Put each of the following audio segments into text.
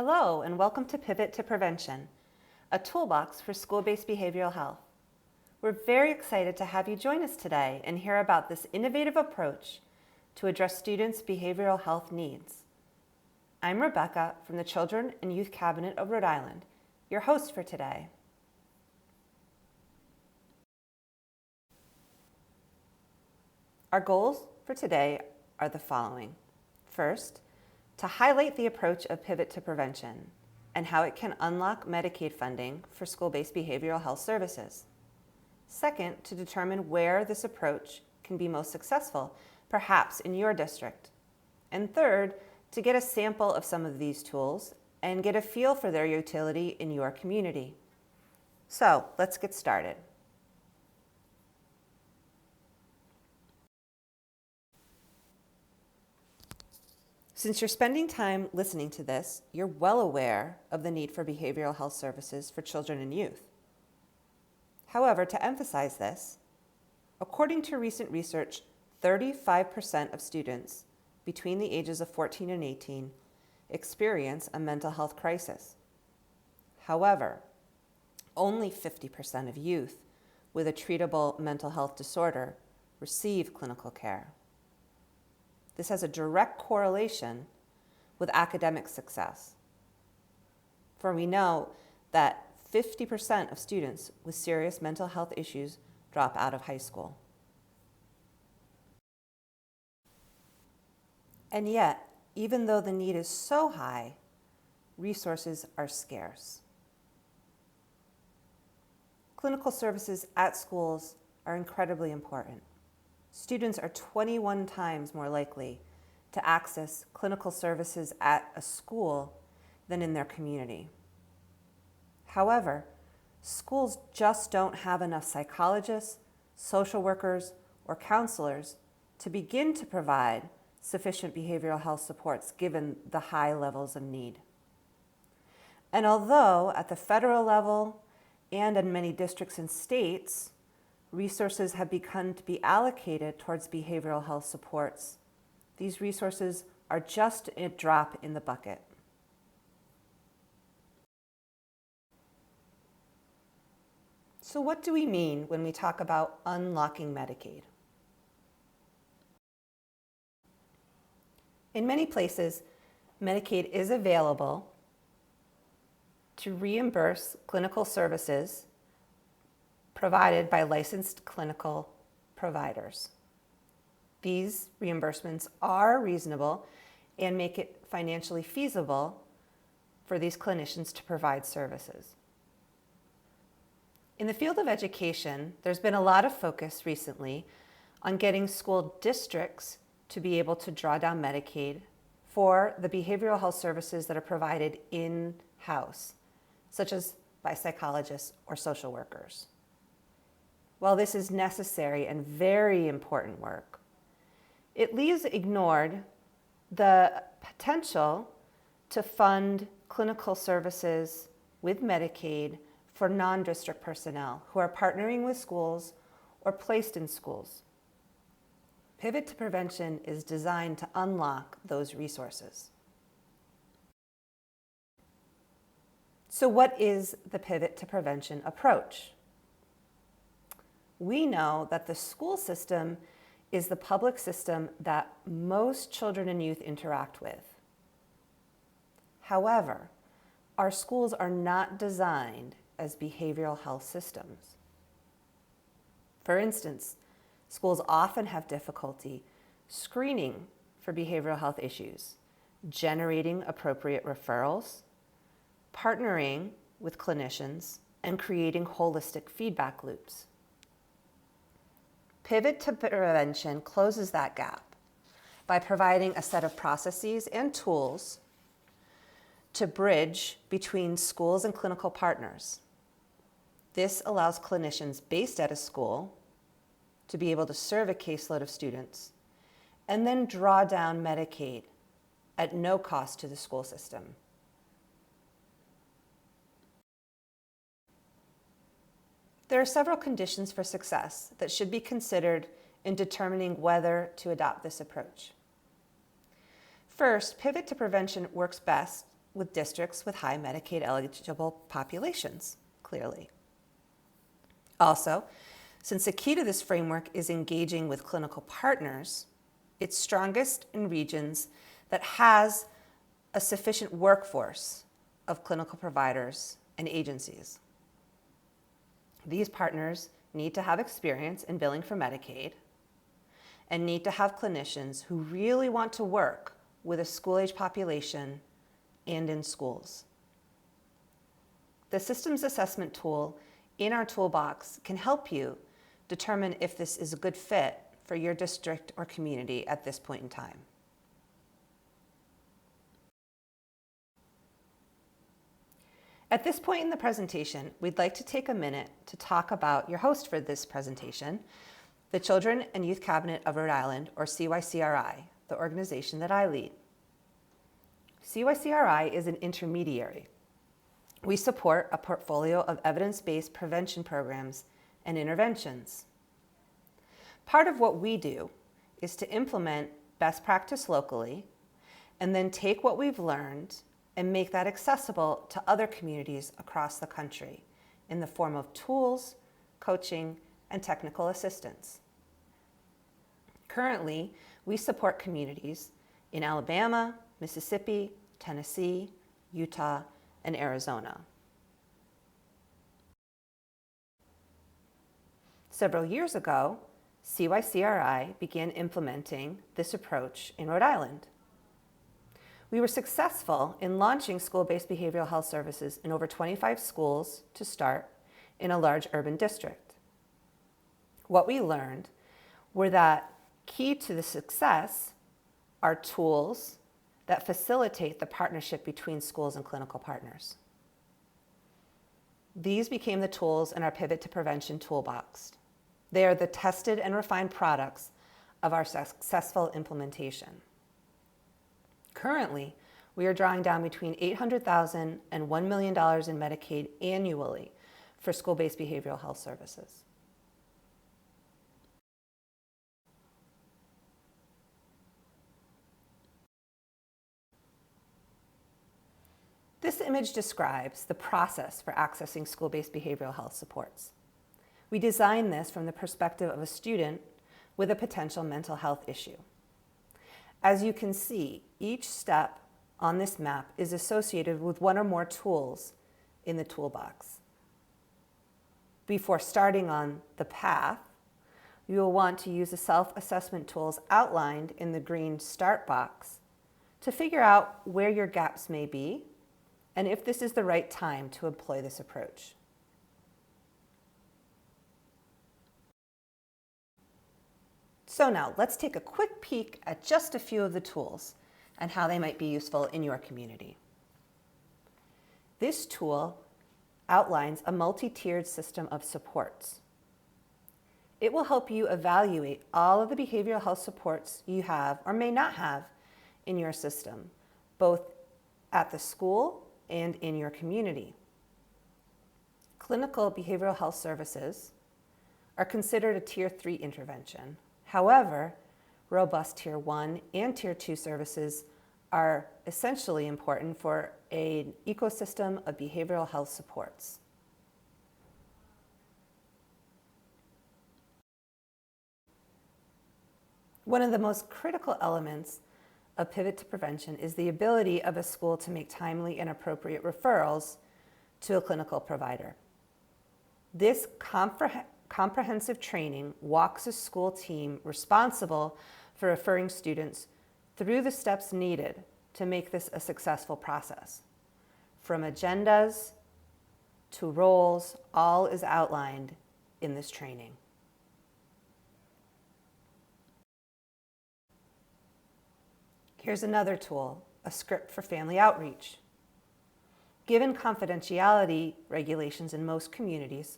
Hello, and welcome to Pivot2Prevention, a toolbox for school-based behavioral health. We're very excited to have you join us today and hear about this innovative approach to address students' behavioral health needs. I'm Rebecca from the Children and Youth Cabinet of Rhode Island, your host for today. Our goals for today are the following. First, to highlight the approach of Pivot2Prevention and how it can unlock Medicaid funding for school-based behavioral health services. Second, to determine where this approach can be most successful, perhaps in your district. And third, to get a sample of some of these tools and get a feel for their utility in your community. So let's get started. Since you're spending time listening to this, you're well aware of the need for behavioral health services for children and youth. However, to emphasize this, according to recent research, 35% of students between the ages of 14 and 18 experience a mental health crisis. However, only 50% of youth with a treatable mental health disorder receive clinical care. This has a direct correlation with academic success. For we know that 50% of students with serious mental health issues drop out of high school. And yet, even though the need is so high, resources are scarce. Clinical services at schools are incredibly important. Students are 21 times more likely to access clinical services at a school than in their community. However, schools just don't have enough psychologists, social workers, or counselors to begin to provide sufficient behavioral health supports given the high levels of need. And although at the federal level and in many districts and states, resources have begun to be allocated towards behavioral health supports, these resources are just a drop in the bucket. So what do we mean when we talk about unlocking Medicaid? In many places, Medicaid is available to reimburse clinical services provided by licensed clinical providers. These reimbursements are reasonable and make it financially feasible for these clinicians to provide services. In the field of education, there's been a lot of focus recently on getting school districts to be able to draw down Medicaid for the behavioral health services that are provided in-house, such as by psychologists or social workers. While this is necessary and very important work, it leaves ignored the potential to fund clinical services with Medicaid for non-district personnel who are partnering with schools or placed in schools. Pivot2Prevention is designed to unlock those resources. So what is the Pivot2Prevention approach? We know that the school system is the public system that most children and youth interact with. However, our schools are not designed as behavioral health systems. For instance, schools often have difficulty screening for behavioral health issues, generating appropriate referrals, partnering with clinicians, and creating holistic feedback loops. Pivot2Prevention closes that gap by providing a set of processes and tools to bridge between schools and clinical partners. This allows clinicians based at a school to be able to serve a caseload of students and then draw down Medicaid at no cost to the school system. There are several conditions for success that should be considered in determining whether to adopt this approach. First, Pivot2Prevention works best with districts with high Medicaid eligible populations, clearly. Also, since the key to this framework is engaging with clinical partners, it's strongest in regions that has a sufficient workforce of clinical providers and agencies. These partners need to have experience in billing for Medicaid and need to have clinicians who really want to work with a school-age population and in schools. The systems assessment tool in our toolbox can help you determine if this is a good fit for your district or community at this point in time. At this point in the presentation, we'd like to take a minute to talk about your host for this presentation, the Children and Youth Cabinet of Rhode Island, or CYCRI, the organization that I lead. CYCRI is an intermediary. We support a portfolio of evidence-based prevention programs and interventions. Part of what we do is to implement best practice locally and then take what we've learned and make that accessible to other communities across the country in the form of tools, coaching, and technical assistance. Currently, we support communities in Alabama, Mississippi, Tennessee, Utah, and Arizona. Several years ago, CYCRI began implementing this approach in Rhode Island. We were successful in launching school-based behavioral health services in over 25 schools to start in a large urban district. What we learned were that key to the success are tools that facilitate the partnership between schools and clinical partners. These became the tools in our Pivot2Prevention toolbox. They are the tested and refined products of our successful implementation. Currently, we are drawing down between $800,000 and $1 million in Medicaid annually for school-based behavioral health services. This image describes the process for accessing school-based behavioral health supports. We designed this from the perspective of a student with a potential mental health issue. As you can see, each step on this map is associated with one or more tools in the toolbox. Before starting on the path, you will want to use the self-assessment tools outlined in the green start box to figure out where your gaps may be and if this is the right time to employ this approach. So now let's take a quick peek at just a few of the tools and how they might be useful in your community. This tool outlines a multi-tiered system of supports. It will help you evaluate all of the behavioral health supports you have or may not have in your system, both at the school and in your community. Clinical behavioral health services are considered a Tier 3 intervention. However, robust Tier 1 and Tier 2 services are essentially important for an ecosystem of behavioral health supports. One of the most critical elements of Pivot2Prevention is the ability of a school to make timely and appropriate referrals to a clinical provider. This comprehensive training walks a school team responsible for referring students through the steps needed to make this a successful process. From agendas to roles, all is outlined in this training. Here's another tool, a script for family outreach. Given confidentiality regulations in most communities,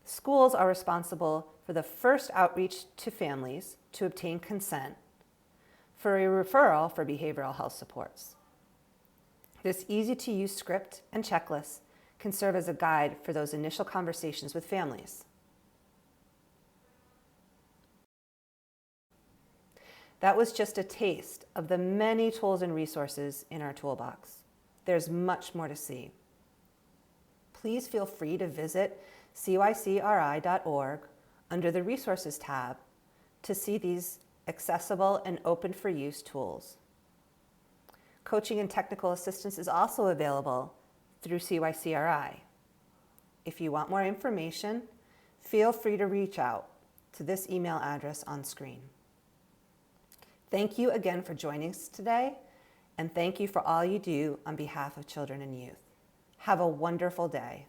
schools are responsible for the first outreach to families to obtain consent for a referral for behavioral health supports. This easy-to-use script and checklist can serve as a guide for those initial conversations with families. That was just a taste of the many tools and resources in our toolbox. There's much more to see. Please feel free to visit cycri.org under the Resources tab to see these accessible and open for use tools. Coaching and technical assistance is also available through CYCRI. If you want more information, feel free to reach out to this email address on screen. Thank you again for joining us today, and thank you for all you do on behalf of children and youth. Have a wonderful day.